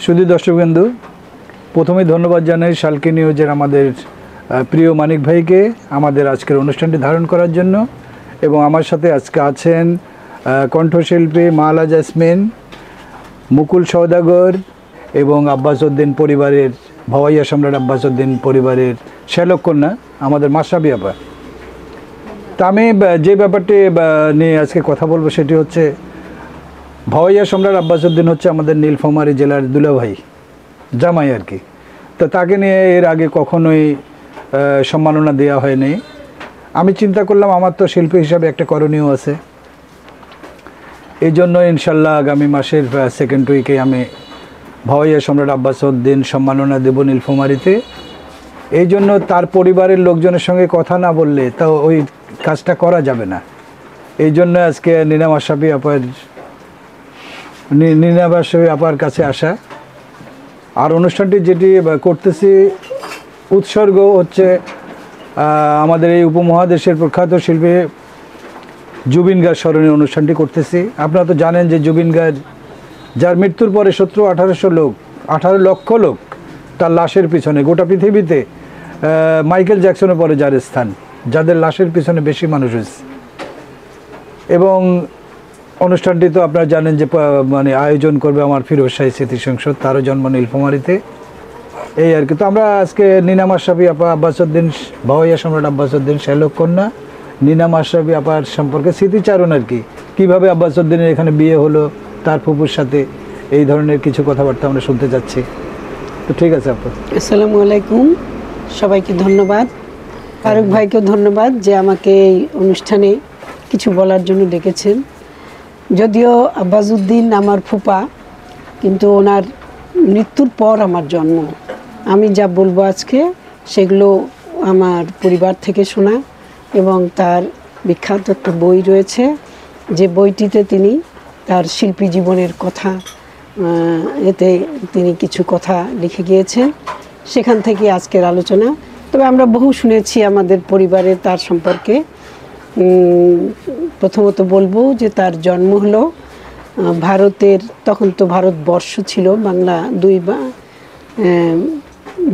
শুধু দর্শকবৃন্দ, প্রথমে ধন্যবাদ জানাই শালকি নিউজের আমাদের প্রিয় মানিক ভাইকে আমাদের আজকের অনুষ্ঠানটি ধারণ করার জন্য। এবং আমার সাথে আজকে আছেন কণ্ঠশিল্পী মালা জেসমিন, মুকুল সওদাগর এবং আব্বাস উদ্দিন পরিবারের, ভাওয়াইয়া সম্রাট আব্বাস উদ্দিন পরিবারের শ্যালক কন্যা আমাদের মাশরাফি আপা। তা আমি যে ব্যাপারটি নিয়ে আজকে কথা বলবো সেটি হচ্ছে, ভাওয়াইয়া সম্রাট আব্বাস উদ্দিন হচ্ছে আমাদের নীলফামারী জেলার দুলাভাই, জামাই আর কি। তো তাকে নিয়ে এর আগে কখনোই সম্মাননা দেওয়া হয়নি। আমি চিন্তা করলাম আমার তো শিল্পী হিসাবে একটা করণীয় আছে, এই জন্য ইনশাল্লাহ আগামী মাসের সেকেন্ড উইকে আমি ভাওয়াইয়া সম্রাট আব্বাস উদ্দিন সম্মাননা দেব নীলফামারীতে। এই জন্য তার পরিবারের লোকজনের সঙ্গে কথা না বললে তো ওই কাজটা করা যাবে না। এই জন্য আজকে নীনা মাশরাফি আপার কাছে আসা। আর অনুষ্ঠানটি যেটি করতেছি উৎসর্গ হচ্ছে আমাদের এই উপমহাদেশের প্রখ্যাত শিল্পী জুবিন গার্গ স্মরণীয় অনুষ্ঠানটি করতেছি। আপনারা তো জানেন যে জুবিন গার্গ, যার মৃত্যুর পরে 18 লক্ষ লোক তার লাশের পিছনে, গোটা পৃথিবীতে মাইকেল জ্যাকসনের পরে যার স্থান, যাদের লাশের পিছনে বেশি মানুষ হয়েছে। এবং অনুষ্ঠানটি তো আপনারা জানেন যে মানে আয়োজন করবে আমার ফিরোজ শাহী স্মৃতি সংসদ, তারও জন্ম নীলফামারীতে, এই আর কি। তো আমরা আজকে নীনা মাশরাফি আপা, আব্বাস উদ্দিন, ভাওয়াইয়া সম্রাট আব্বাস উদ্দিন শ্যালক কন্যা নীনা মাশরাফি আপার সম্পর্কে স্মৃতিচারণ আর কি, কীভাবে আব্বাস উদ্দিনের এখানে বিয়ে হলো তার ফুপুর সাথে, এই ধরনের কিছু কথাবার্তা আমরা শুনতে যাচ্ছি। তো ঠিক আছে আপা। আসসালামু আলাইকুম, সবাইকে ধন্যবাদ। ফারুক ভাইকেও ধন্যবাদ যে আমাকে এই অনুষ্ঠানে কিছু বলার জন্য ডেকেছেন। যদিও আব্বাস উদ্দিন আমার ফুপা, কিন্তু ওনার মৃত্যুর পর আমার জন্ম। আমি যা বলবো আজকে সেগুলো আমার পরিবার থেকে শোনা, এবং তার বিখ্যাত একটা বই রয়েছে, যে বইটিতে তিনি তার শিল্পী জীবনের কথা, এতে তিনি কিছু কথা লিখে গিয়েছেন, সেখান থেকে আজকের আলোচনা। তবে আমরা বহু শুনেছি আমাদের পরিবারে তার সম্পর্কে। প্রথমত বলবো যে তার জন্ম হলো ভারতের, তখন তো ভারতবর্ষ ছিল, বাংলা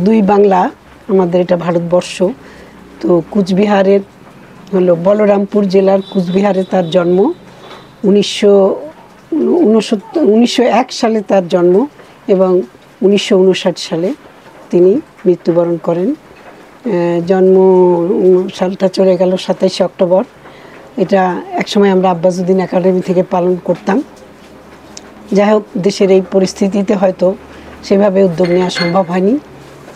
দুই বাংলা, আমাদের এটা ভারতবর্ষ। তো কুচবিহারের হলো বলরামপুর জেলার কুচবিহারে তার জন্ম। 1901 সালে তার জন্ম এবং 1959 সালে তিনি মৃত্যুবরণ করেন। জন্ম সালটা চলে গেল 27 অক্টোবর। এটা একসময় আমরা আব্বাস উদ্দিন একাডেমি থেকে পালন করতাম। যাই হোক, দেশের এই পরিস্থিতিতে হয়তো সেভাবে উদ্যোগ নেওয়া সম্ভব হয়নি,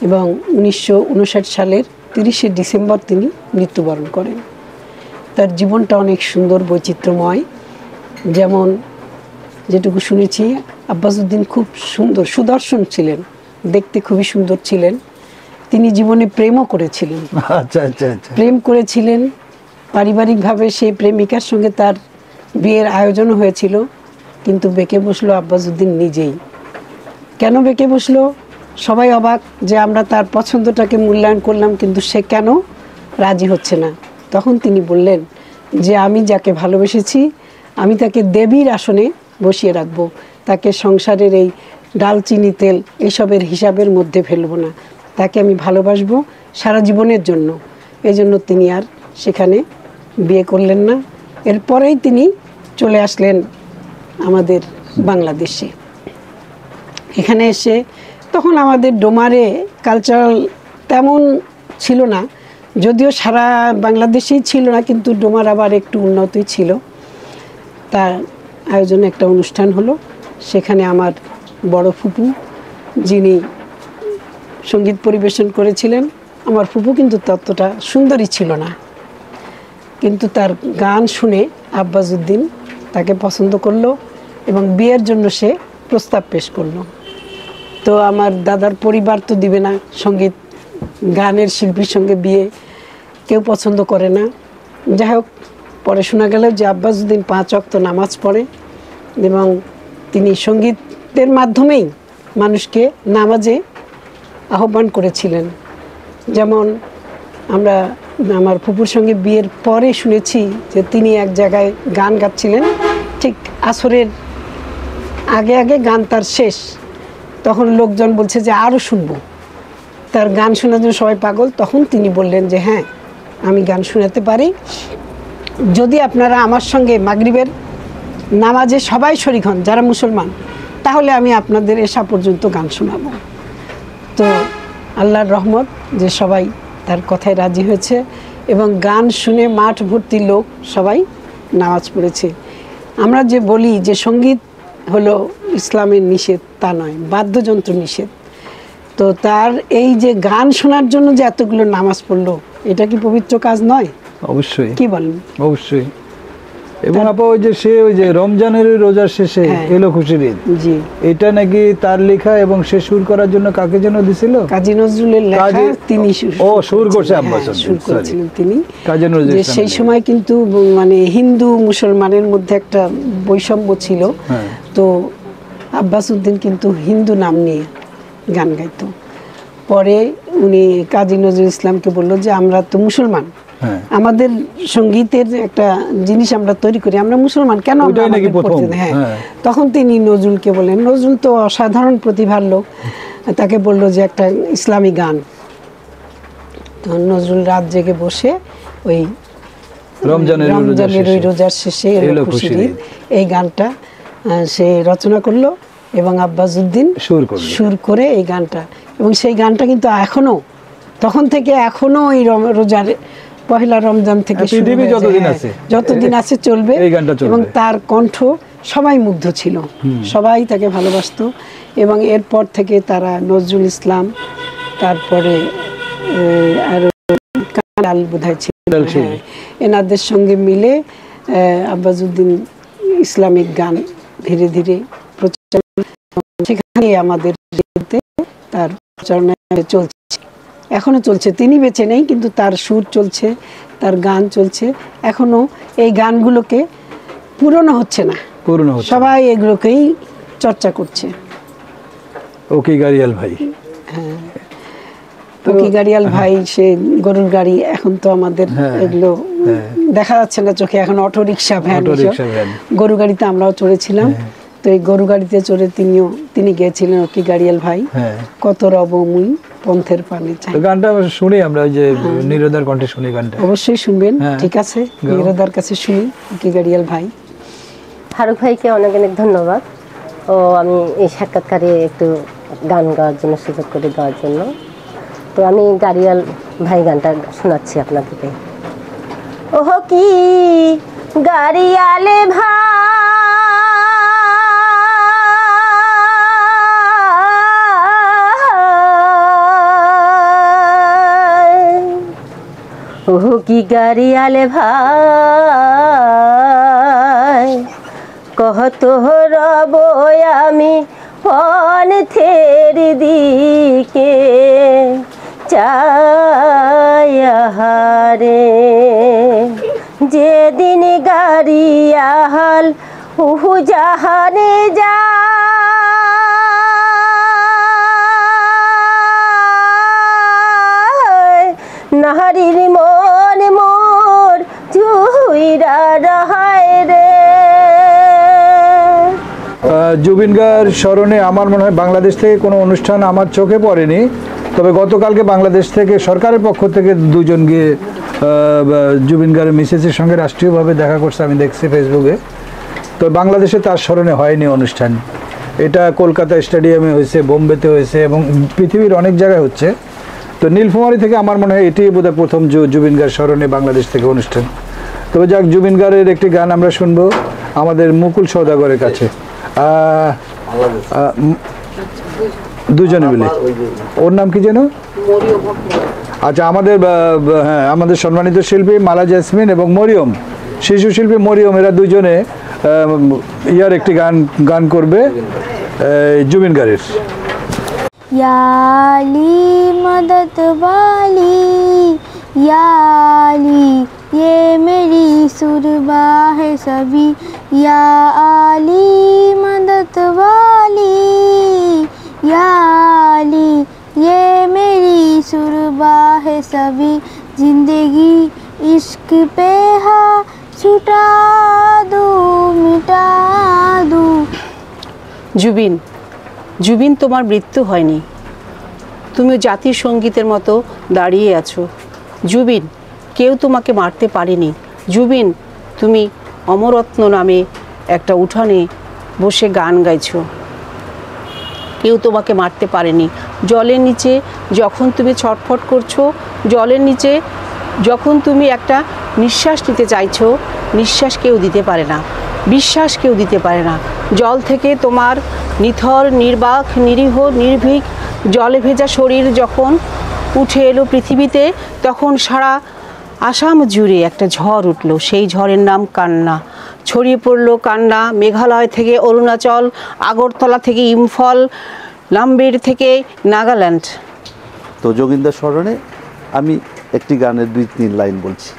এবং 1959 সালের 30শে ডিসেম্বর তিনি মৃত্যুবরণ করেন। তার জীবনটা অনেক সুন্দর, বৈচিত্র্যময়। যেমন যেটুকু শুনেছি, আব্বাস উদ্দিন খুব সুন্দর, সুদর্শন ছিলেন, দেখতে খুবই সুন্দর ছিলেন। তিনি জীবনে প্রেমও করেছিলেন। আচ্ছা আচ্ছা আচ্ছা। প্রেম করেছিলেন পারিবারিকভাবে, সেই প্রেমিকার সঙ্গে তার বিয়ের আয়োজনও হয়েছিল, কিন্তু বেঁকে বসলো আব্বাস উদ্দিন নিজেই। কেন বেঁকে বসলো? সবাই অবাক যে আমরা তার পছন্দটাকে মূল্যায়ন করলাম, কিন্তু সে কেন রাজি হচ্ছে না। তখন তিনি বললেন যে আমি যাকে ভালোবেসেছি আমি তাকে দেবীর আসনে বসিয়ে রাখবো, তাকে সংসারের এই ডাল চিনি তেল এসবের হিসাবের মধ্যে ফেলবো না, তাকে আমি ভালোবাসবো সারা জীবনের জন্য। এই জন্য তিনি আর সেখানে বিয়ে করলেন না। এরপরেই তিনি চলে আসলেন আমাদের বাংলাদেশে। এখানে এসে তখন আমাদের ডোমারে কালচারাল তেমন ছিল না, যদিও সারা বাংলাদেশেই ছিল না, কিন্তু ডোমার আবার একটু উন্নতই ছিল। তার আয়োজনে একটা অনুষ্ঠান হলো, সেখানে আমার বড় ফুপু, যিনি সঙ্গীত পরিবেশন করেছিলেন, আমার ফুপু কিন্তু ততটা সুন্দরী ছিল না, কিন্তু তার গান শুনে আব্বাস উদ্দিন তাকে পছন্দ করলো এবং বিয়ের জন্য সে প্রস্তাব পেশ করলো। তো আমার দাদার পরিবার তো দিবে না, সঙ্গীত গানের শিল্পীর সঙ্গে বিয়ে কেউ পছন্দ করে না। যাই হোক, পরে শোনা গেল যে আব্বাস উদ্দিন 5 ওয়াক্ত নামাজ পড়ে এবং তিনি সঙ্গীতের মাধ্যমেই মানুষকে নামাজে আহ্বান করেছিলেন। যেমন আমরা আমার ফুপুর সঙ্গে বিয়ের পরে শুনেছি যে তিনি এক জায়গায় গান গাচ্ছিলেন, ঠিক আসরের আগে আগে গান তার শেষ, তখন লোকজন বলছে যে আরও শুনবো, তার গান শোনার জন্য সবাই পাগল। তখন তিনি বললেন যে হ্যাঁ, আমি গান শোনাতে পারি, যদি আপনারা আমার সঙ্গে মাগরিবের নামাজে সবাই শরীক হন যারা মুসলমান, তাহলে আমি আপনাদের এশা পর্যন্ত গান শোনাবো। তো আল্লাহর রহমত যে সবাই তার কথায় রাজি হয়েছে এবং গান শুনে মাঠ ভর্তি লোক সবাই নামাজ পড়েছে। আমরা যে বলি যে সঙ্গীত হলো ইসলামের নিষেধ, তা নয়, বাদ্যযন্ত্র নিষেধ। তো তার এই যে গান শোনার জন্য যে এতগুলো নামাজ পড়লো, এটা কি পবিত্র কাজ নয়? অবশ্যই, কি বলেন? অবশ্যই। এবং আপা ওই যে সে ওই যে রমজানের রোজার শেষে এলো খুশির ঈদ, জি, এটা নাকি তার লেখা এবং সে সুর করার জন্য কাকে যেন দিছিল? কাজী নজরুলের লেখা, তিনি সুর করছে আব্বাস সুর করেছিলেন তিনি। কাজী নজরুল যে সেই সময় কিন্তু মানে হিন্দু মুসলমানের মধ্যে একটা বৈষম্য ছিল। তো আব্বাস উদ্দিন কিন্তু হিন্দু নাম নিয়ে গান গাইতো। পরে উনি কাজী নজরুল ইসলামকে বললো যে আমরা তো মুসলমান, আমাদের সঙ্গীতের একটা জিনিস আমরা তৈরি করি, আমরা মুসলমান, কেন আমরা আমাদের করতে দেই? হ্যাঁ, তখন তিনি নজরুলকে বললেন, নজরুল তো অসাধারণ প্রতিভার লোক, তাকে বলল যে একটা ইসলামী গান। তখন নজরুল রাত জেগে বসে ওই রমজানের ওই রোজার শেষে এলো খুশির ঈদ, এই গানটা সে রচনা করলো এবং আব্বাস উদ্দিন সুর করে এই গানটা। এবং সেই গানটা কিন্তু এখনো, তখন থেকে এখনো এই রোজার পহেলা রমজান থেকে যতদিন আছে চলবে। এবং তার কণ্ঠ সবাই মুগ্ধ ছিল, সবাই তাকে ভালোবাসতো। এবং এরপর থেকে তারা নজরুল ইসলাম, তারপরে আর কালাল বোধহয় ছিল, এনাদের সঙ্গে মিলে আব্বাস উদ্দিন ইসলামিক গান ধীরে ধীরে প্রচার, সেখানে আমাদের তার প্রচারণা চলছে, এখনো চলছে। তিনি বেঁচে নেই, কিন্তু তার সুর চলছে, তার গান চলছে এখনো। এই গানগুলোকে পুরনো হচ্ছে না, সবাই এগুলোকেই চর্চা করছে। ওকি গাড়িয়াল ভাই, হ্যাঁ, ওকি গাড়িয়াল ভাই, সে গরুর গাড়ি, এখন তো আমাদের এগুলো দেখা যাচ্ছে না চোখে, এখন অটো রিক্সা, ভ্যান। গরু গাড়িতে আমরাও চড়েছিলাম। তো এই গরু গাড়িতে চড়ে তিনি গিয়েছিলেন ওকি গাড়িয়াল ভাই, কত রব মুই পন্থের পানে চাই। গানটা শুনি আমরা, ওই যে নিরোদার কণ্ঠে শুনি গানটা। অবশ্যই শুনবেন, ঠিক আছে, নিরোদার কাছে শুনি ওকি গাড়িয়াল ভাই। ফারুক ভাইকে অনেক অনেক ধন্যবাদ। ও আমি এই সাক্ষাৎকারে একটু গান গাওয়ার জন্য, সুযোগ করে দেওয়ার জন্য। তো আমি গাড়িয়াল ভাই গানটা শোনাচ্ছি আপনাদেরকে। ওহ কি গাড়িয়ালে ভাই, ওহ কি গাড়িয়ালে ভাই, কত রব আমি পন্থের দিকে চায়াহারে, যেদিন গাড়িয়াল উহু জাহানে যায়, নারীর মন মোর জুইরা রহায় রে। জুবিন গার স্মরণে আমার মনে হয় বাংলাদেশ থেকে কোনো অনুষ্ঠান আমার চোখে পড়েনি, তবে গতকালকে বাংলাদেশ থেকে সরকারের পক্ষ থেকে দুজন গিয়ে জুবিন গারের মিসেসের সঙ্গে রাষ্ট্রীয়ভাবে দেখা করছে, আমি দেখছি ফেসবুকে। তো বাংলাদেশে তার স্মরণে হয়নি অনুষ্ঠান, এটা কলকাতা স্টেডিয়ামে হয়েছে, বোম্বেতে হয়েছে এবং পৃথিবীর অনেক জায়গায় হচ্ছে। তো নীলফামারী থেকে আমার মনে হয় এটি বোধহয় প্রথম জুবিন গার স্মরণে বাংলাদেশ থেকে অনুষ্ঠান। তবে যাক, জুবিন গারের একটি গান আমরা শুনবো আমাদের মুকুল সওদাগরের কাছে, দুজনে মিলে। ওর নাম কি যেন? আচ্ছা, আমাদের হ্যাঁ, আমাদের সম্মানিত শিল্পী মালা জেসমিন এবং মরিয়ম, শিশু শিল্পী মরিয়ম, এরা দুজনে ইয়ার একটি গান করবে জুবিন গারের। या अली मदद वाली, या अली ये मेरी सुरबा है सभी, या अली मदद वाली, या अली ये मेरी सुरबा है सभी, जिंदगी इश्क पे हा छुटा दूँ मिटा दूँ। জুবিন জুবিন, তোমার মৃত্যু হয়নি, তুমি জাতির সঙ্গীতের মতো দাঁড়িয়ে আছো। জুবিন, কেউ তোমাকে মারতে পারেনি। জুবিন, তুমি অমরত্ন নামে একটা উঠানে বসে গান গাইছো, কেউ তোমাকে মারতে পারেনি। জলের নিচে যখন তুমি ছটফট করছো, জলের নিচে যখন তুমি একটা নিঃশ্বাস নিতে চাইছো, নিঃশ্বাস কেউ দিতে পারে না, বিশ্বাস কেউ দিতে পারে না। জল থেকে তোমার নিথর, নির্বাক, নিরীহ, নির্ভীক, জলে ভেজা শরীর যখন উঠে এলো পৃথিবীতে, তখন সারা আসাম জুড়ে একটা ঝড় উঠলো। সেই ঝড়ের নাম কান্না। ছড়িয়ে পড়লো কান্না মেঘালয় থেকে অরুণাচল, আগরতলা থেকে ইম্ফল, লাম্বের থেকে নাগাল্যান্ড। তো যোগিন্দার স্মরণে আমি একটি গানের 2-3 লাইন বলছি।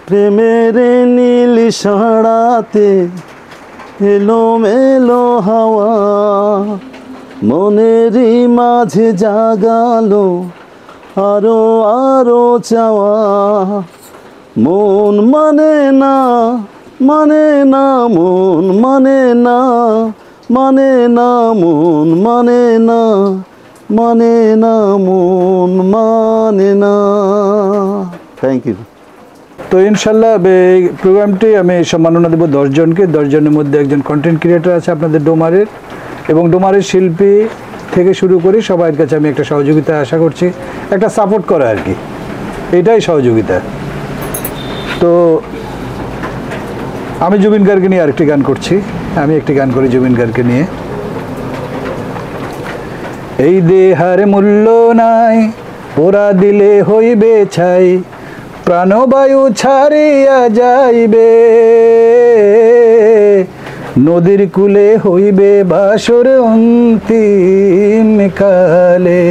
প্রেমের নীল সাড়াতে এলো মেলো হাওয়া, মনেরই মাঝে জাগালো আরো আরো চাওয়া। মন মানে না, মানে না, মন মানে না, মানে না, মন মানে না, মানে না, মন মানে না। Thank you. তো ইনশাল্লাহ এই প্রোগ্রামটি আমি সম্মাননা দেবো 10 জনকে। 10 জনের মধ্যে একজন কন্টেন্ট ক্রিয়েটর আছে আপনাদের ডোমারের, এবং ডোমারের শিল্পী থেকে শুরু করে সবার কাছে আমি একটা সহযোগিতা আশা করছি, একটা সাপোর্ট করা আর কি, এটাই সহযোগিতা। তো আমি জুবিন গার্গকে নিয়ে আরেকটি গান করছি। আমি একটি গান করি জুবিন গার্গকে নিয়ে। এই দেহার মূল্য নাই, পোড়া দিলে হইবে ছাই, প্রাণবায়ু ছাড়িয়া যাইবে, নদীর কূলে হইবে বাসর অন্তিম কালে,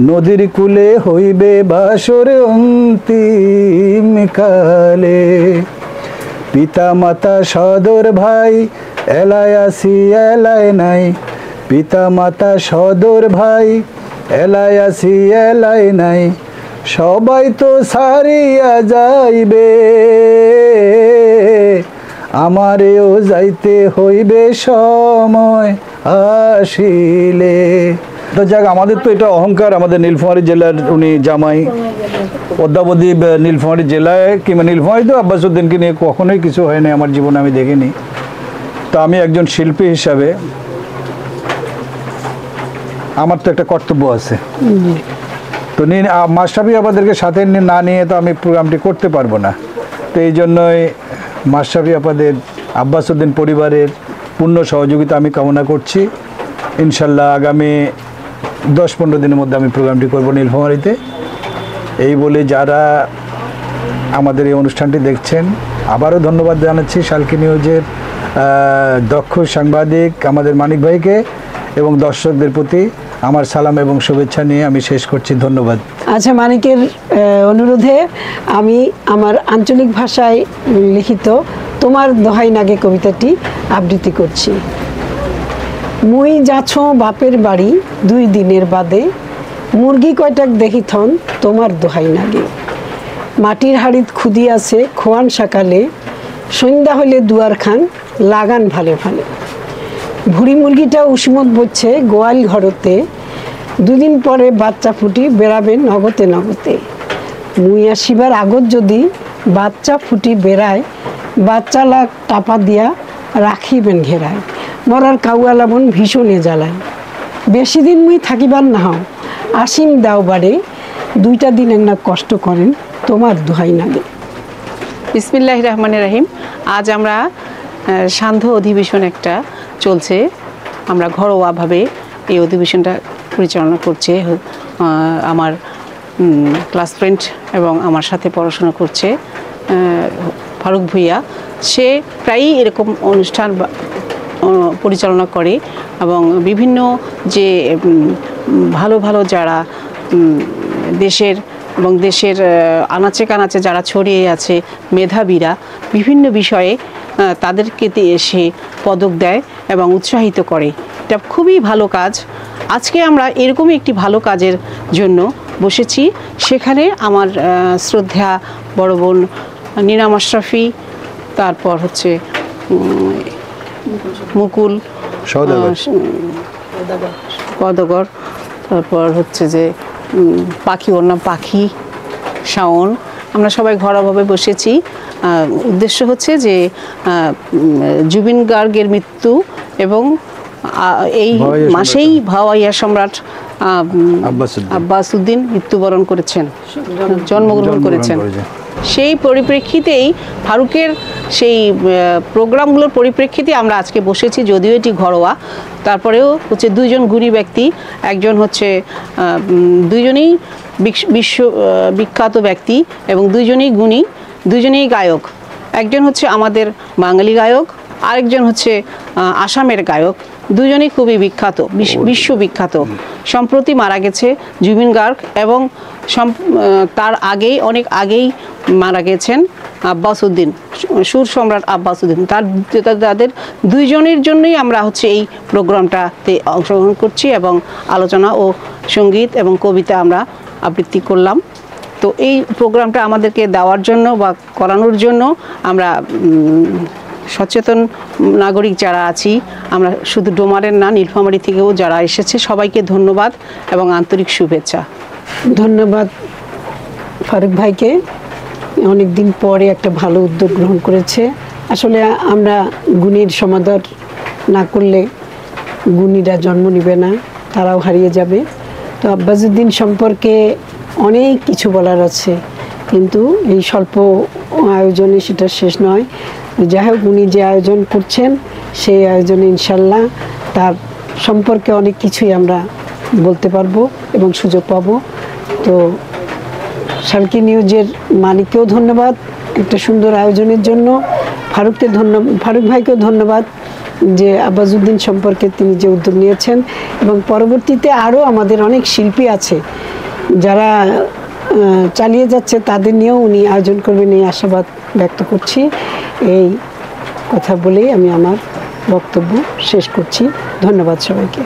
নদীর কূলে হইবে বাসর অন্তিম কালে। পিতা মাতা সদর ভাই এলায় আসি এলায় নাই, পিতা মাতা সদর ভাই এলায় আসি এলায় নাই, সবাই তো সারিয়া যাইবে, আমারেও যাইতে হইবে সময় আসিলে। তো যাক, আমাদের তো এটা অহংকার, আমাদের নীলফামারী জেলার উনি জামাই, অদ্যাবধি নীলফামারী জেলায় কিংবা নীলফামারী তো আব্বাসউদ্দিনকে নিয়ে কখনোই কিছু হয়নি আমার জীবনে, আমি দেখিনি। তো আমি একজন শিল্পী হিসাবে আমার তো একটা কর্তব্য আছে। তো মাশরাফি আপাদেরকে সাথে না নিয়ে তো আমি প্রোগ্রামটি করতে পারবো না। তো এই জন্যই মাশরাফি আপাদের, আব্বাসউদ্দিন পরিবারের পূর্ণ সহযোগিতা আমি কামনা করছি। ইনশাল্লাহ আগামী 10-15 দিনের মধ্যে আমি প্রোগ্রামটি করব নীলফামারীতে। এই বলে যারা আমাদের এই অনুষ্ঠানটি দেখছেন, আবারও ধন্যবাদ জানাচ্ছি শালকি নিউজের দক্ষ সাংবাদিক আমাদের মানিক ভাইকে, এবং দর্শকদের প্রতি আমার সালাম এবং শুভেচ্ছা নিয়ে আমি শেষ করছি। ধন্যবাদ। আচ্ছা, মানিকের অনুরোধে আমি আমার আঞ্চলিক ভাষায় লিখিত তোমার দোহাই নাগে কবিতাটি আবৃত্তি করছি। মুই যাছ বাপের বাড়ি 2 দিনের বাদে, মুরগি কয়টাক দেখিথন তোমার দোহাই নাগে, মাটির হাড়িত খুদি আছে খোয়ান সকালে, সন্ধ্যা হইলে দুয়ার খান লাগান ভালে ভালে, ভুড়ি মুরগিটা উসমত বলছে গোয়াল ঘরতে, 2 দিন পরে বাচ্চা ফুটি বেড়াবে নগতে নগতে, মুই আসিবার আগত যদি বাচ্চা ফুটি বেড়ায়, বাচ্চা লাগ টাপা দিয়া রাখিবেন ঘেরায়, মরার কাউয়া লাবন ভীষণে জ্বালায়, বেশি দিন মুই থাকিবার না হও, আসিম দাও বাড়ে, 2টা দিন একটা কষ্ট করেন তোমার দোহাই নাগে। বিসমিল্লাহির রহমানির রহিম। আজ আমরা সান্ধ্য অধিবেশন একটা চলছে, আমরা ঘরোয়াভাবে এই অধিবেশনটা পরিচালনা করছে আমার ক্লাস ফ্রেন্ড এবং আমার সাথে পড়াশোনা করছে ফারুক ভুইয়া। সে প্রায়ই এরকম অনুষ্ঠান পরিচালনা করে, এবং বিভিন্ন যে ভালো ভালো যারা দেশের এবং দেশের আনাচে কানাচে যারা ছড়িয়ে আছে মেধাবীরা, বিভিন্ন বিষয়ে তাদেরকে এসে পদক দেয় এবং উৎসাহিত করে। এটা খুবই ভালো কাজ। আজকে আমরা এরকমই একটি ভালো কাজের জন্য বসেছি। সেখানে আমার শ্রদ্ধা বড় বোন নীনা মাশরাফি, তারপর হচ্ছে মুকুল সওদাগর। কদগর, তারপর হচ্ছে যে পাখি, ওর নাম পাখি, শাওন। আমরা সবাই ঘরোয়াভাবে বসেছি। উদ্দেশ্য হচ্ছে যে জুবিন গার্গের মৃত্যু এবং এই ভাওয়াইয়া মাসেই ভাওয়াইয়া সম্রাট আব্বাসউদ্দিন। আব্বাসউদ্দিন মৃত্যুবরণ করেছেন, জন্মগ্রহণ করেছেন। সেই পরিপ্রেক্ষিতেই ফারুকের সেই প্রোগ্রামগুলোর পরিপ্রেক্ষিতে আমরা আজকে বসেছি, যদিও এটি ঘরোয়া, তারপরেও হচ্ছে দুইজন গুণী ব্যক্তি, একজন হচ্ছে দুইজনেই বিখ্যাত ব্যক্তি এবং দুইজনেই গুণী, দুইজনেই গায়ক। একজন হচ্ছে আমাদের বাঙালি গায়ক, আরেকজন হচ্ছে আসামের গায়ক। দুজনেই খুবই বিখ্যাত, বিশ্ববিখ্যাত। সম্প্রতি মারা গেছে জুবিন গার্গ এবং তার আগেই, অনেক আগেই মারা গেছেন আব্বাসউদ্দিন, সুর সম্রাট আব্বাসউদ্দিন। তাদের দুইজনের জন্যই আমরা হচ্ছে এই প্রোগ্রামটাতে অংশগ্রহণ করছি এবং আলোচনা ও সঙ্গীত এবং কবিতা আমরা আবৃত্তি করলাম। তো এই প্রোগ্রামটা আমাদেরকে দেওয়ার জন্য বা করানোর জন্য আমরা সচেতন নাগরিক যারা আছি, আমরা শুধু ডোমারের না, নীলফামারী থেকেও যারা এসেছে সবাইকে ধন্যবাদ এবং আন্তরিক শুভেচ্ছা। ধন্যবাদ ফারুক ভাইকে, অনেক দিন পরে একটা ভালো উদ্যোগ গ্রহণ করেছে। আসলে আমরা গুণীর সমাদর না করলে গুণীরা জন্ম নেবে না, তারাও হারিয়ে যাবে। তো আব্বাসউদ্দিন সম্পর্কে অনেক কিছু বলার আছে, কিন্তু এই স্বল্প আয়োজনে সেটা শেষ নয়। যাই হোক, উনি যে আয়োজন করছেন সেই আয়োজনে ইনশাল্লাহ তার সম্পর্কে অনেক কিছুই আমরা বলতে পারবো এবং সুযোগ পাবো। তো শালকি নিউজের মালিককেও ধন্যবাদ একটা সুন্দর আয়োজনের জন্য, ফারুক ভাইকেও ধন্যবাদ যে আব্বাসউদ্দিন সম্পর্কে তিনি যে উদ্যোগ নিয়েছেন, এবং পরবর্তীতে আরও আমাদের অনেক শিল্পী আছে যারা চালিয়ে যাচ্ছে, তাদের নিয়েও উনি আয়োজন করবেন এই আশাবাদ ব্যক্ত করছি। এই কথা বলেই আমি আমার বক্তব্য শেষ করছি। ধন্যবাদ সবাইকে।